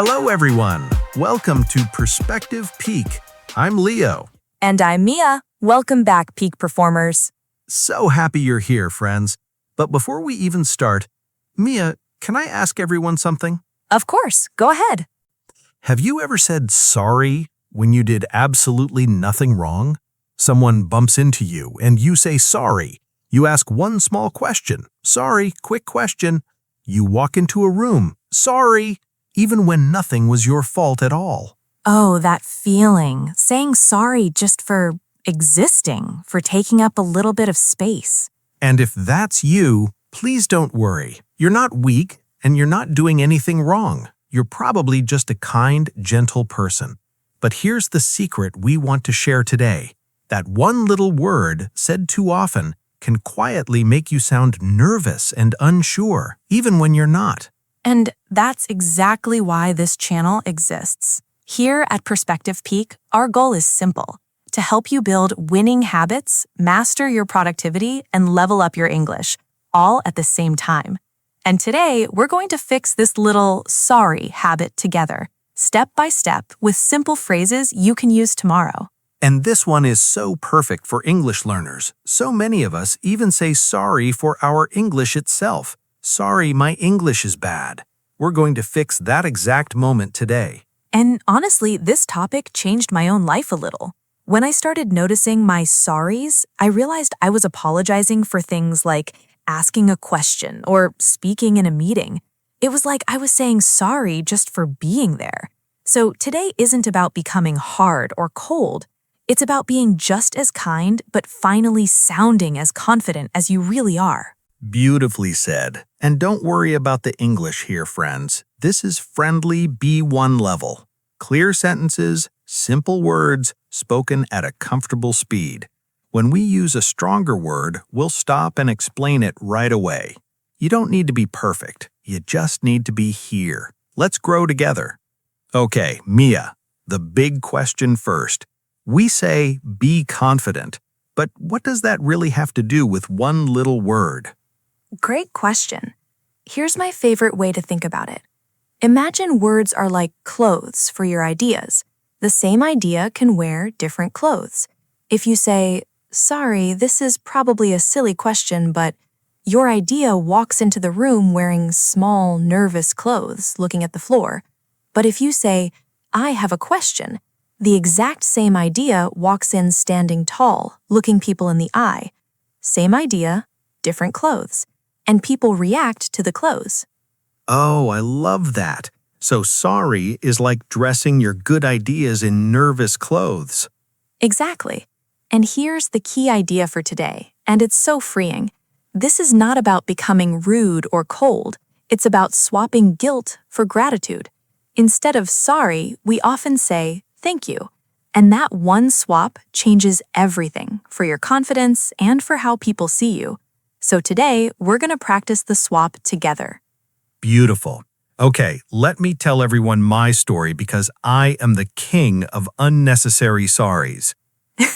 Hello, everyone. Welcome to Perspective Peak. I'm Leo. And I'm Mia. Welcome back, Peak Performers. So happy you're here, friends. But before we even start, Mia, can I ask everyone something? Of course, go ahead. Have you ever said sorry when you did absolutely nothing wrong? Someone bumps into you and you say sorry. You ask one small question. Sorry, quick question. You walk into a room. Sorry, even when nothing was your fault at all. Oh, that feeling. Saying sorry just for existing, for taking up a little bit of space. And if that's you, please don't worry. You're not weak and you're not doing anything wrong. You're probably just a kind, gentle person. But here's the secret we want to share today. That one little word said too often can quietly make you sound nervous and unsure, even when you're not. And that's exactly why this channel exists. Here at Perspective Peak, our goal is simple: to help you build winning habits, master your productivity, and level up your English, all at the same time. And today, we're going to fix this little sorry habit together, step by step, with simple phrases you can use tomorrow. And this one is so perfect for English learners. So many of us even say sorry for our English itself. Sorry, my English is bad. We're going to fix that exact moment today. And honestly, this topic changed my own life a little. When I started noticing my sorries, I realized I was apologizing for things like asking a question or speaking in a meeting. It was like I was saying sorry just for being there. So today isn't about becoming hard or cold. It's about being just as kind, but finally sounding as confident as you really are. Beautifully said. And don't worry about the English here, friends. This is friendly B1 level. Clear sentences, simple words, spoken at a comfortable speed. When we use a stronger word, we'll stop and explain it right away. You don't need to be perfect. You just need to be here. Let's grow together. Okay, Mia, the big question first. We say be confident, but what does that really have to do with one little word? Great question. Here's my favorite way to think about it. Imagine words are like clothes for your ideas. The same idea can wear different clothes. If you say, sorry, this is probably a silly question, but your idea walks into the room wearing small, nervous clothes, looking at the floor. But if you say, I have a question, the exact same idea walks in standing tall, looking people in the eye. Same idea, different clothes. And people react to the clothes. Oh, I love that. So sorry is like dressing your good ideas in nervous clothes. Exactly. And here's the key idea for today, and it's so freeing. This is not about becoming rude or cold. It's about swapping guilt for gratitude. Instead of sorry, we often say, thank you. And that one swap changes everything for your confidence and for how people see you. So today, we're going to practice the swap together. Beautiful. Okay, let me tell everyone my story because I am the king of unnecessary sorries.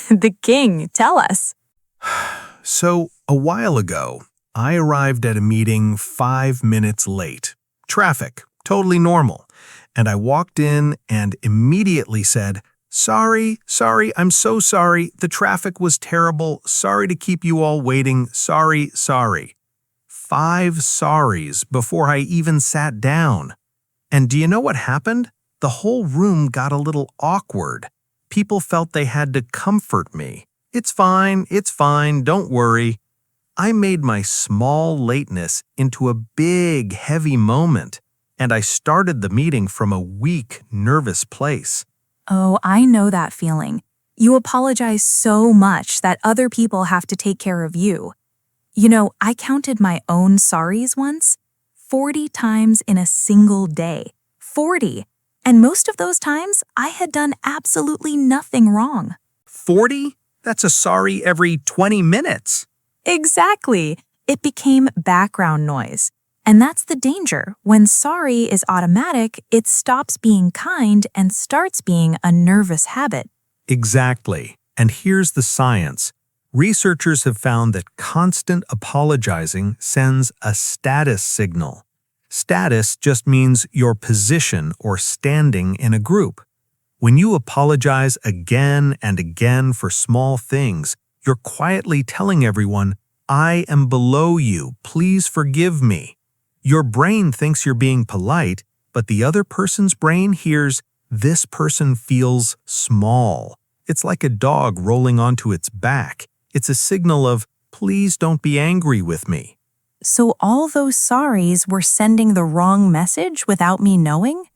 The king, tell us. So, a while ago, I arrived at a meeting 5 minutes late. Traffic, totally normal. And I walked in and immediately said, sorry, I'm so sorry. The traffic was terrible. Sorry to keep you all waiting. Sorry. 5 sorries before I even sat down. And do you know what happened? The whole room got a little awkward. People felt they had to comfort me. It's fine, don't worry. I made my small lateness into a big, heavy moment, and I started the meeting from a weak, nervous place. Oh, I know that feeling. You apologize so much that other people have to take care of you. You know, I counted my own sorries once, 40 times in a single day. 40! And most of those times, I had done absolutely nothing wrong. 40? That's a sorry every 20 minutes. Exactly. It became background noise. And that's the danger. When sorry is automatic, it stops being kind and starts being a nervous habit. Exactly. And here's the science. Researchers have found that constant apologizing sends a status signal. Status just means your position or standing in a group. When you apologize again and again for small things, you're quietly telling everyone, "I am below you, please forgive me." Your brain thinks you're being polite, but the other person's brain hears, "This person feels small." It's like a dog rolling onto its back. It's a signal of, "Please don't be angry with me." So all those sorries were sending the wrong message without me knowing?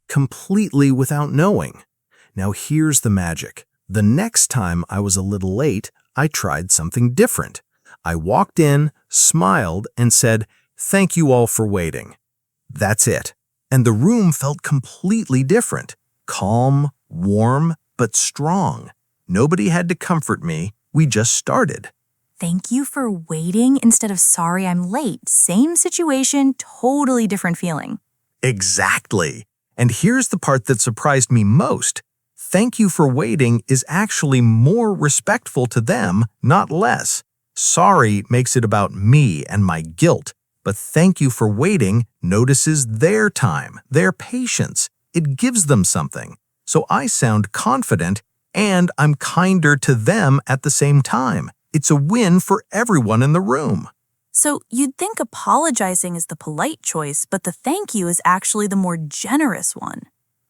Completely without knowing. Now here's the magic. The next time I was a little late, I tried something different. I walked in, smiled, and said, "Thank you all for waiting." That's it. And the room felt completely different. Calm, warm, but strong. Nobody had to comfort me. We just started. Thank you for waiting instead of sorry I'm late. Same situation, totally different feeling. Exactly. And here's the part that surprised me most. Thank you for waiting is actually more respectful to them, not less. Sorry makes it about me and my guilt, but thank you for waiting notices their time, their patience. It gives them something. So I sound confident and I'm kinder to them at the same time. It's a win for everyone in the room. So you'd think apologizing is the polite choice, but the thank you is actually the more generous one.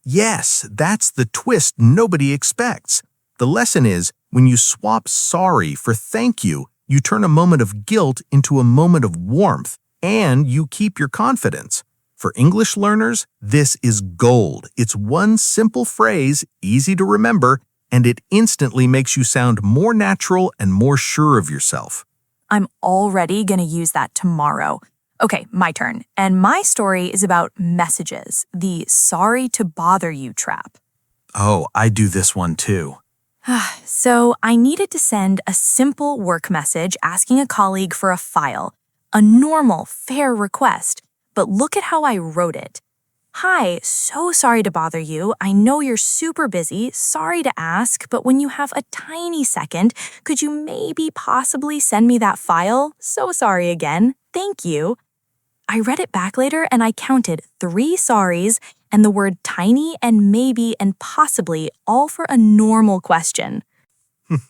Yes, that's the twist nobody expects. The lesson is, when you swap sorry for thank you turn a moment of guilt into a moment of warmth, and you keep your confidence. For English learners, this is gold. It's one simple phrase, easy to remember, and it instantly makes you sound more natural and more sure of yourself. I'm already going to use that tomorrow. Okay, my turn. And my story is about messages, the sorry to bother you trap. Oh, I do this one too. So I needed to send a simple work message asking a colleague for a file, a normal, fair request. But look at how I wrote it. "Hi, so sorry to bother you. I know you're super busy. Sorry to ask, but when you have a tiny second, could you maybe possibly send me that file? So sorry again. Thank you." I read it back later and I counted 3 sorries and the word tiny and maybe and possibly all for a normal question.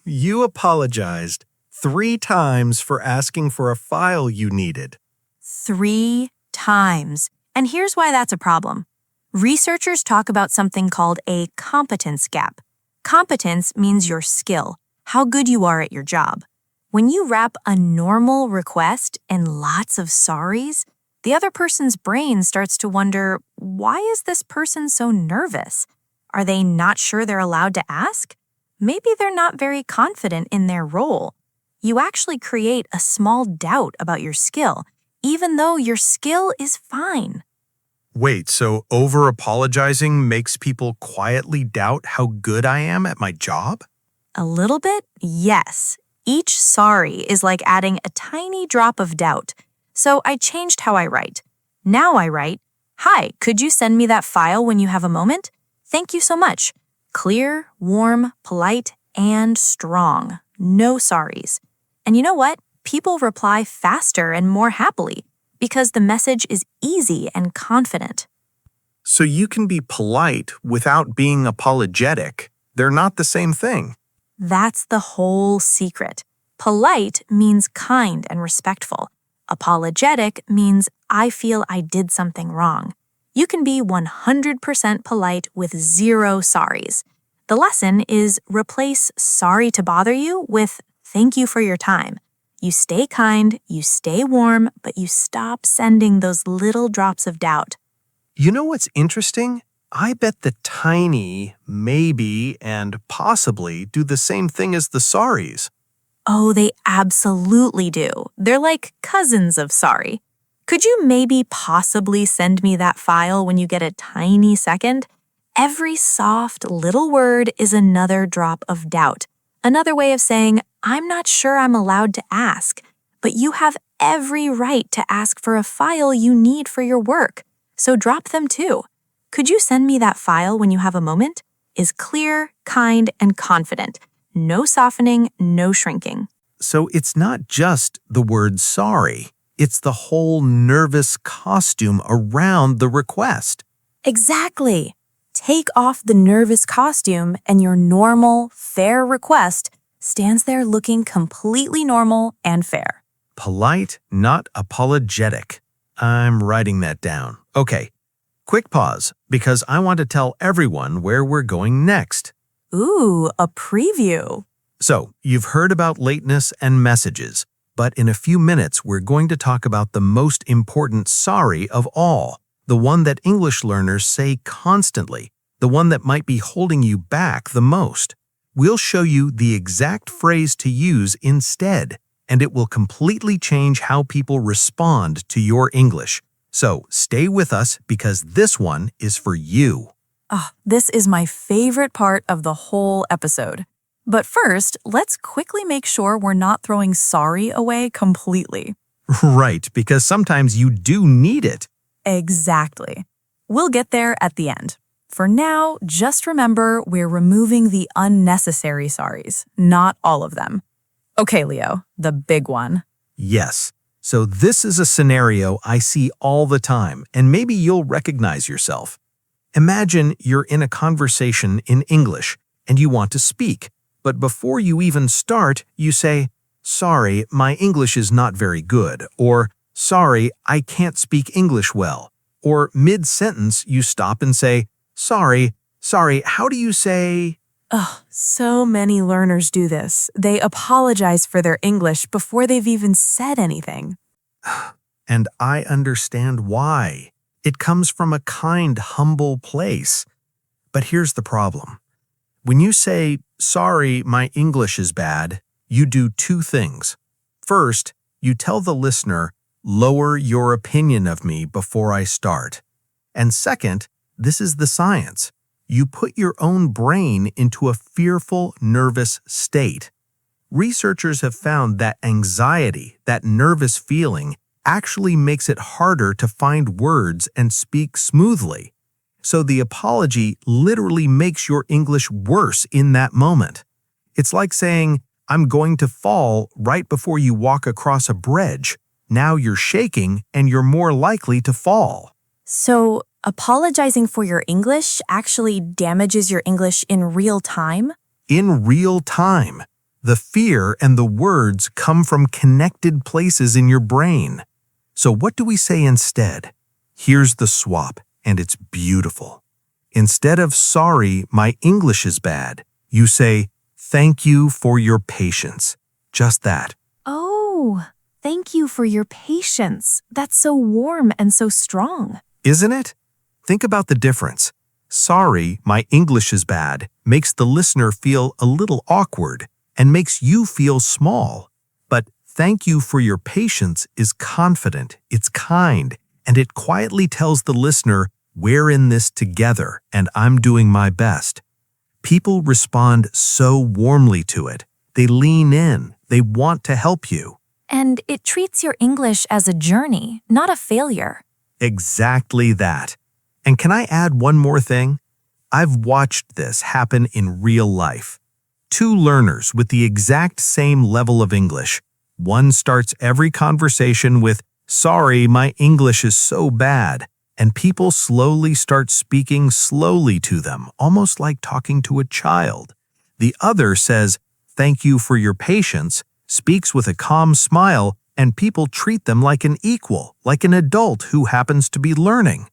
You apologized 3 times for asking for a file you needed. 3 times. And here's why that's a problem. Researchers talk about something called a competence gap. Competence means your skill, how good you are at your job. When you wrap a normal request in lots of sorries, the other person's brain starts to wonder, why is this person so nervous? Are they not sure they're allowed to ask? Maybe they're not very confident in their role. You actually create a small doubt about your skill, even though your skill is fine. Wait, so over-apologizing makes people quietly doubt how good I am at my job? A little bit? Yes. Each sorry is like adding a tiny drop of doubt. So I changed how I write. Now I write, "Hi, could you send me that file when you have a moment? Thank you so much." Clear, warm, polite, and strong. No sorries. And you know what? People reply faster and more happily because the message is easy and confident. So you can be polite without being apologetic. They're not the same thing. That's the whole secret. Polite means kind and respectful. Apologetic means I feel I did something wrong. You can be 100% polite with 0 sorries. The lesson is replace sorry to bother you with thank you for your time. You stay kind, you stay warm, but you stop sending those little drops of doubt. You know what's interesting? I bet the tiny, maybe, and possibly do the same thing as the sorries. Oh, they absolutely do. They're like cousins of sorry. Could you maybe possibly send me that file when you get a tiny second? Every soft little word is another drop of doubt. Another way of saying, I'm not sure I'm allowed to ask, but you have every right to ask for a file you need for your work. So drop them too. Could you send me that file when you have a moment? Is clear, kind, and confident. No softening, no shrinking. So it's not just the word sorry. It's the whole nervous costume around the request. Exactly. Take off the nervous costume and your normal, fair request stands there looking completely normal and fair. Polite, not apologetic. I'm writing that down. Okay, quick pause, because I want to tell everyone where we're going next. Ooh, a preview. So, you've heard about lateness and messages, but in a few minutes we're going to talk about the most important sorry of all, the one that English learners say constantly, the one that might be holding you back the most. We'll show you the exact phrase to use instead, and it will completely change how people respond to your English. So stay with us because this one is for you. This is my favorite part of the whole episode. But first, let's quickly make sure we're not throwing sorry away completely. Right, because sometimes you do need it. Exactly. We'll get there at the end. For now, just remember we're removing the unnecessary sorries, not all of them. Okay, Leo, the big one. Yes. So this is a scenario I see all the time, and maybe you'll recognize yourself. Imagine you're in a conversation in English, and you want to speak, but before you even start, you say, "Sorry, my English is not very good," or "Sorry, I can't speak English well," or mid-sentence you stop and say, Sorry, how do you say?" So many learners do this. They apologize for their English before they've even said anything. And I understand why. It comes from a kind, humble place. But here's the problem. When you say, "Sorry, my English is bad," you do two things. First, you tell the listener, "Lower your opinion of me before I start." And second, this is the science. You put your own brain into a fearful, nervous state. Researchers have found that anxiety, that nervous feeling, actually makes it harder to find words and speak smoothly. So the apology literally makes your English worse in that moment. It's like saying, "I'm going to fall," right before you walk across a bridge. Now you're shaking and you're more likely to fall. So, apologizing for your English actually damages your English in real time? In real time. The fear and the words come from connected places in your brain. So what do we say instead? Here's the swap, and it's beautiful. Instead of "Sorry, my English is bad," you say, "Thank you for your patience." Just that. Oh, thank you for your patience. That's so warm and so strong. Isn't it? Think about the difference. "Sorry, my English is bad" makes the listener feel a little awkward and makes you feel small. But "Thank you for your patience" is confident, it's kind, and it quietly tells the listener, "We're in this together and I'm doing my best." People respond so warmly to it. They lean in, they want to help you. And it treats your English as a journey, not a failure. Exactly that. And can I add one more thing? I've watched this happen in real life. Two learners with the exact same level of English. One starts every conversation with, "Sorry, my English is so bad," and people slowly start speaking slowly to them, almost like talking to a child. The other says, "Thank you for your patience," speaks with a calm smile, and people treat them like an equal, like an adult who happens to be learning.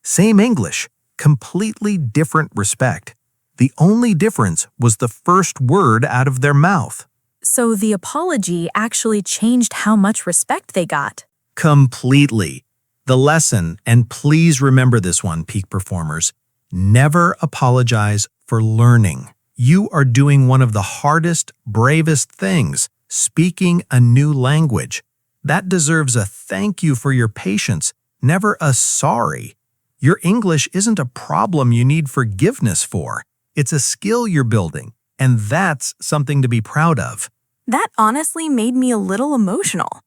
Same English, completely different respect. The only difference was the first word out of their mouth. So the apology actually changed how much respect they got. Completely. The lesson, and please remember this one, peak performers, never apologize for learning. You are doing one of the hardest, bravest things, speaking a new language. That deserves a thank you for your patience, never a sorry. Your English isn't a problem you need forgiveness for. It's a skill you're building, and that's something to be proud of. That honestly made me a little emotional.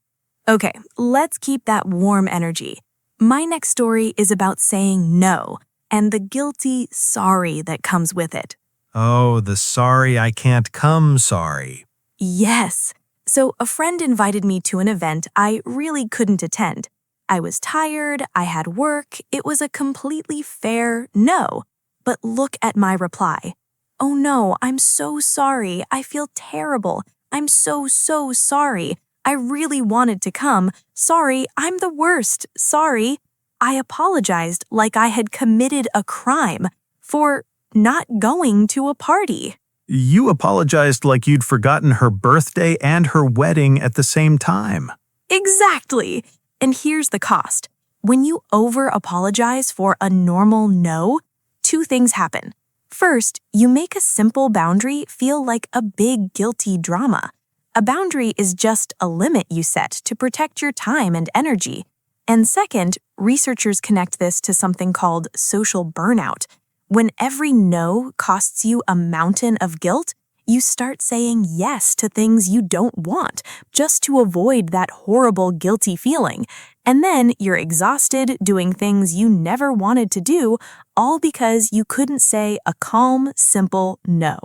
Okay, let's keep that warm energy. My next story is about saying no and the guilty sorry that comes with it. Oh, the sorry I can't come sorry. Yes. So, a friend invited me to an event I really couldn't attend. I was tired, I had work, it was a completely fair no. But look at my reply. Oh no, I'm so sorry, I feel terrible. I'm so sorry. I really wanted to come. Sorry, I'm the worst. Sorry. I apologized like I had committed a crime for not going to a party. You apologized like you'd forgotten her birthday and her wedding at the same time. Exactly. And here's the cost. When you over-apologize for a normal no, two things happen. First, you make a simple boundary feel like a big guilty drama. A boundary is just a limit you set to protect your time and energy. And second, researchers connect this to something called social burnout. When every no costs you a mountain of guilt, you start saying yes to things you don't want, just to avoid that horrible guilty feeling. And then you're exhausted doing things you never wanted to do, all because you couldn't say a calm, simple no.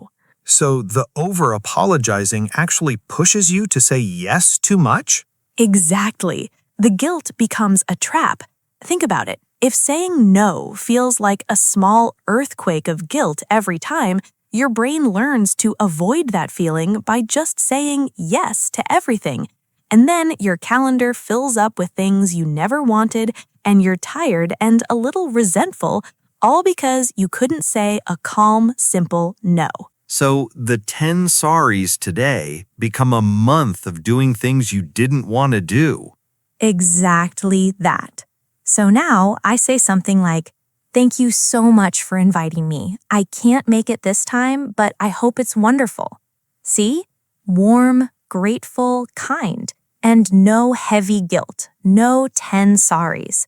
So the over-apologizing actually pushes you to say yes too much? Exactly. The guilt becomes a trap. Think about it. If saying no feels like a small earthquake of guilt every time, your brain learns to avoid that feeling by just saying yes to everything. And then your calendar fills up with things you never wanted, and you're tired and a little resentful, all because you couldn't say a calm, simple no. So the 10 sorries today become a month of doing things you didn't want to do. Exactly that. So now I say something like, "Thank you so much for inviting me. I can't make it this time, but I hope it's wonderful." See? Warm, grateful, kind, and no heavy guilt, no 10 sorries.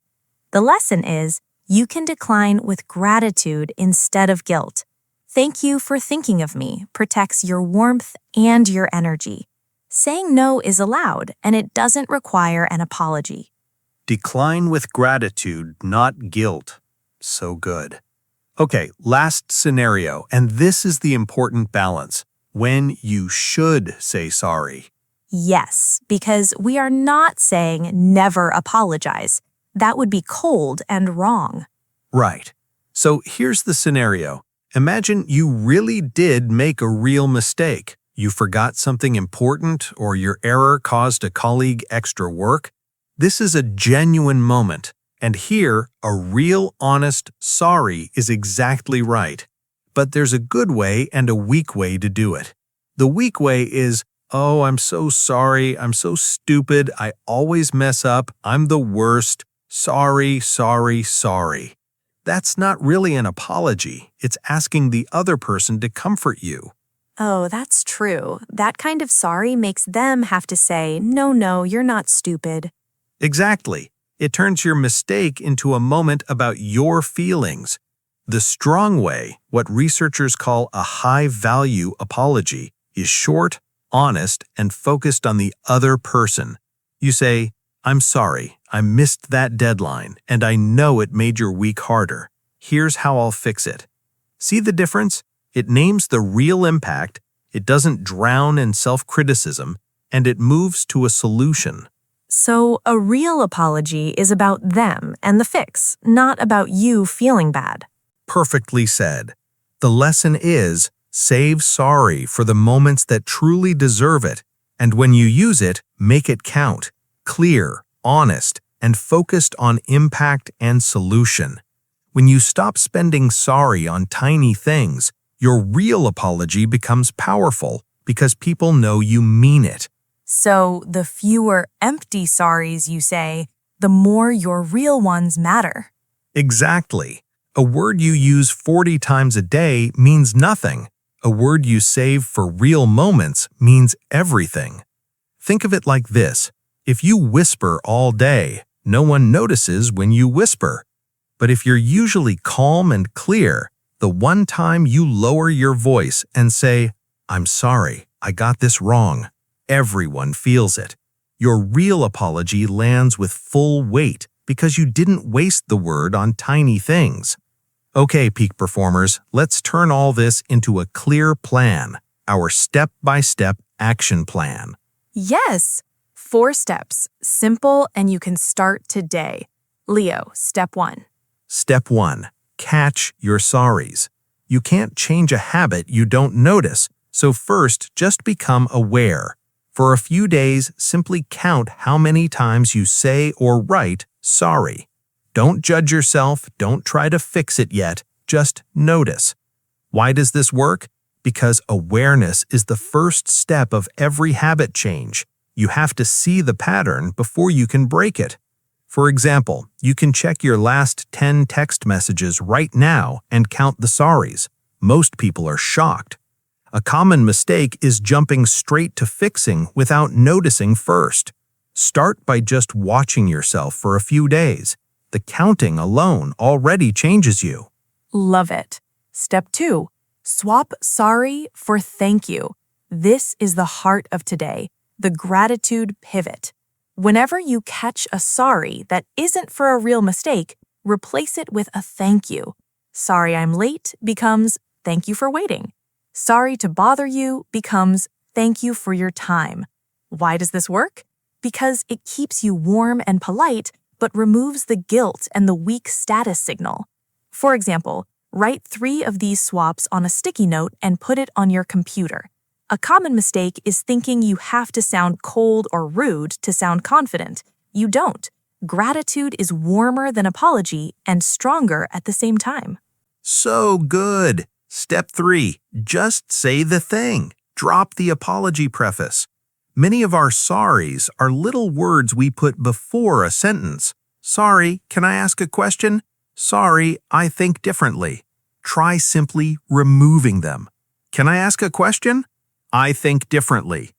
The lesson is, you can decline with gratitude instead of guilt. "Thank you for thinking of me" protects your warmth and your energy. Saying no is allowed, and it doesn't require an apology. Decline with gratitude, not guilt. So good. Okay, last scenario, and this is the important balance. When you should say sorry. Yes, because we are not saying never apologize. That would be cold and wrong. Right. So here's the scenario. Imagine you really did make a real mistake. You forgot something important, or your error caused a colleague extra work. This is a genuine moment, and here, a real, honest sorry is exactly right. But there's a good way and a weak way to do it. The weak way is, "Oh, I'm so sorry, I'm so stupid, I always mess up, I'm the worst, sorry, sorry, sorry." That's not really an apology, it's asking the other person to comfort you. Oh, that's true. That kind of sorry makes them have to say, no, you're not stupid. Exactly. It turns your mistake into a moment about your feelings. The strong way, what researchers call a high-value apology, is short, honest, and focused on the other person. You say, "I'm sorry, I missed that deadline, and I know it made your week harder. Here's how I'll fix it." See the difference? It names the real impact, it doesn't drown in self-criticism, and it moves to a solution. So, a real apology is about them and the fix, not about you feeling bad. Perfectly said. The lesson is, save sorry for the moments that truly deserve it, and when you use it, make it count, clear, honest, and focused on impact and solution. When you stop spending sorry on tiny things, your real apology becomes powerful because people know you mean it. So, the fewer empty sorries you say, the more your real ones matter. Exactly. A word you use 40 times a day means nothing. A word you save for real moments means everything. Think of it like this. If you whisper all day, no one notices when you whisper. But if you're usually calm and clear, the one time you lower your voice and say, "I'm sorry, I got this wrong," everyone feels it. Your real apology lands with full weight because you didn't waste the word on tiny things. Okay, peak performers, let's turn all this into a clear plan, our step-by-step action plan. Yes! 4 steps, simple, and you can start today. Leo, step 1. Step 1. Catch your sorries. You can't change a habit you don't notice, so first just become aware. For a few days, simply count how many times you say or write sorry. Don't judge yourself, don't try to fix it yet, just notice. Why does this work? Because awareness is the first step of every habit change. You have to see the pattern before you can break it. For example, you can check your last 10 text messages right now and count the sorries. Most people are shocked. A common mistake is jumping straight to fixing without noticing first. Start by just watching yourself for a few days. The counting alone already changes you. Love it. Step 2. Swap sorry for thank you. This is the heart of today, the gratitude pivot. Whenever you catch a sorry that isn't for a real mistake, replace it with a thank you. Sorry I'm late becomes thank you for waiting. Sorry to bother you becomes thank you for your time. Why does this work? Because it keeps you warm and polite, but removes the guilt and the weak status signal. For example, write 3 of these swaps on a sticky note and put it on your computer. A common mistake is thinking you have to sound cold or rude to sound confident. You don't. Gratitude is warmer than apology and stronger at the same time. So good! Step 3. Just say the thing. Drop the apology preface. Many of our sorries are little words we put before a sentence. Sorry, can I ask a question? Sorry, I think differently. Try simply removing them. Can I ask a question? I think differently.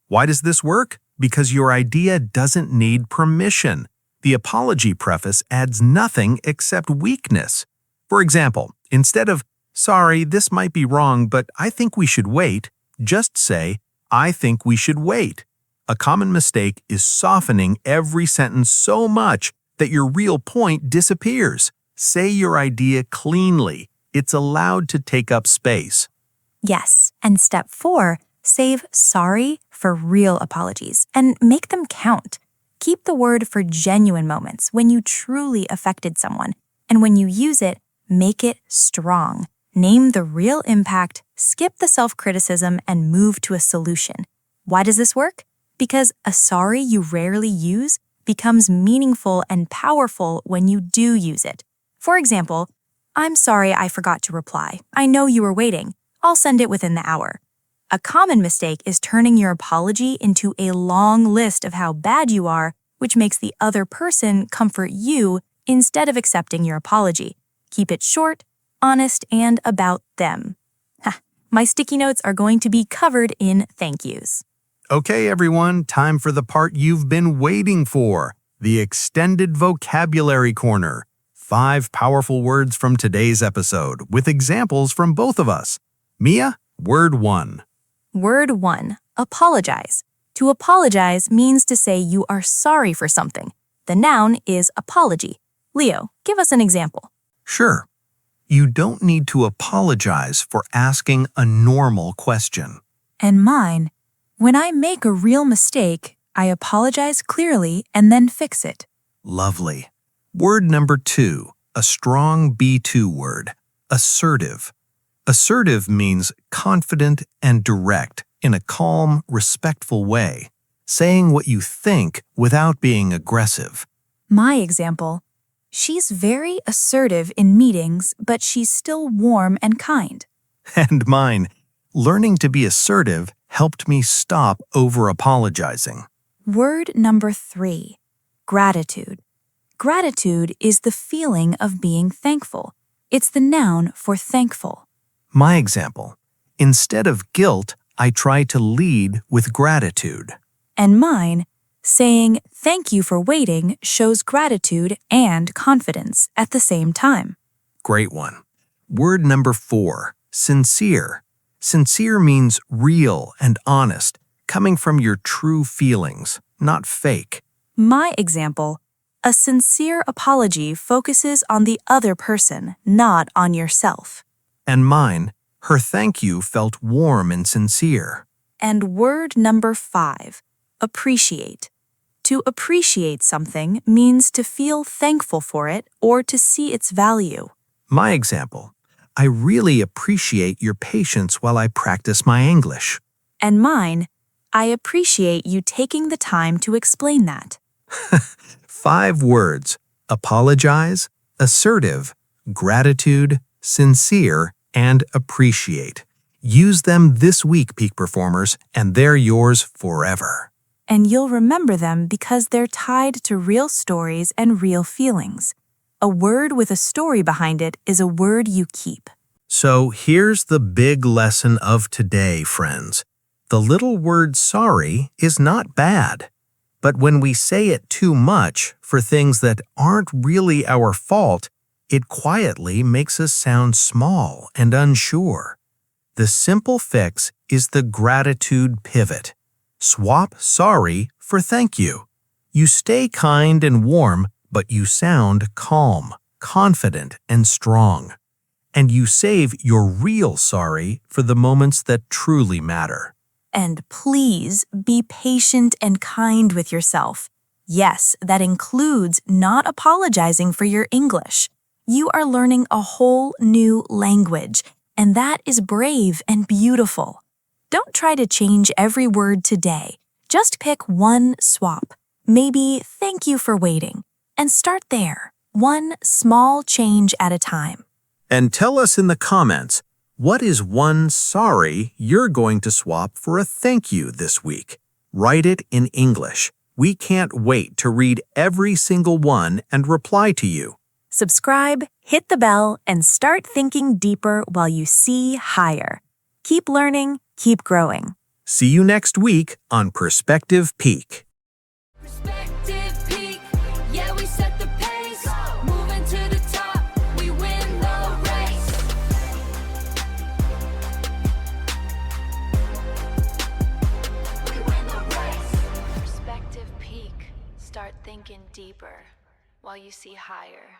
Why does this work? Because your idea doesn't need permission. The apology preface adds nothing except weakness. For example, instead of, sorry, this might be wrong, but I think we should wait, just say, I think we should wait. A common mistake is softening every sentence so much that your real point disappears. Say your idea cleanly. It's allowed to take up space. Yes, and step 4, save sorry for real apologies and make them count. Keep the word for genuine moments when you truly affected someone, and when you use it, make it strong. Name the real impact, skip the self-criticism, and move to a solution. Why does this work? Because a sorry you rarely use becomes meaningful and powerful when you do use it. For example, I'm sorry I forgot to reply. I know you were waiting. I'll send it within the hour. A common mistake is turning your apology into a long list of how bad you are, which makes the other person comfort you instead of accepting your apology. Keep it short, honest, and about them. My sticky notes are going to be covered in thank yous. Okay, everyone, time for the part you've been waiting for, the extended vocabulary corner. 5 powerful words from today's episode, with examples from both of us. Mia, word 1. Word 1. Apologize. To apologize means to say you are sorry for something. The noun is apology. Leo, give us an example. Sure. You don't need to apologize for asking a normal question. And mine. When I make a real mistake, I apologize clearly and then fix it. Lovely. Word number 2, a strong B2 word, assertive. Assertive means confident and direct in a calm, respectful way, saying what you think without being aggressive. My example. She's very assertive in meetings, but she's still warm and kind. And mine, learning to be assertive helped me stop over-apologizing. Word number 3. Gratitude. Gratitude is the feeling of being thankful. It's the noun for thankful. My example, instead of guilt, I try to lead with gratitude. And mine, saying thank you for waiting shows gratitude and confidence at the same time. Great one. Word number 4, sincere. Sincere means real and honest, coming from your true feelings, not fake. My example, a sincere apology focuses on the other person, not on yourself. And mine, her thank you felt warm and sincere. And word number 5, Appreciate. To appreciate something means to feel thankful for it or to see its value. My example, I really appreciate your patience while I practice my English. And mine, I appreciate you taking the time to explain that. 5 words: apologize, assertive, gratitude, sincere, and appreciate. Use them this week, peak performers, and they're yours forever. And you'll remember them because they're tied to real stories and real feelings. A word with a story behind it is a word you keep. So here's the big lesson of today, friends. The little word sorry is not bad. But when we say it too much for things that aren't really our fault, it quietly makes us sound small and unsure. The simple fix is the gratitude pivot. Swap sorry for thank you. You stay kind and warm, but you sound calm, confident, and strong. And you save your real sorry for the moments that truly matter. And please be patient and kind with yourself. Yes, that includes not apologizing for your English. You are learning a whole new language, and that is brave and beautiful. Don't try to change every word today. Just pick one swap. Maybe thank you for waiting. And start there, one small change at a time. And tell us in the comments, what is one sorry you're going to swap for a thank you this week? Write it in English. We can't wait to read every single one and reply to you. Subscribe, hit the bell, and start thinking deeper while you see higher. Keep learning, keep growing. See you next week on Perspective Peak. Perspective peak, yeah, we set the pace. Moving to the top, we win the race. We win the race. Perspective peak, start thinking deeper while you see higher.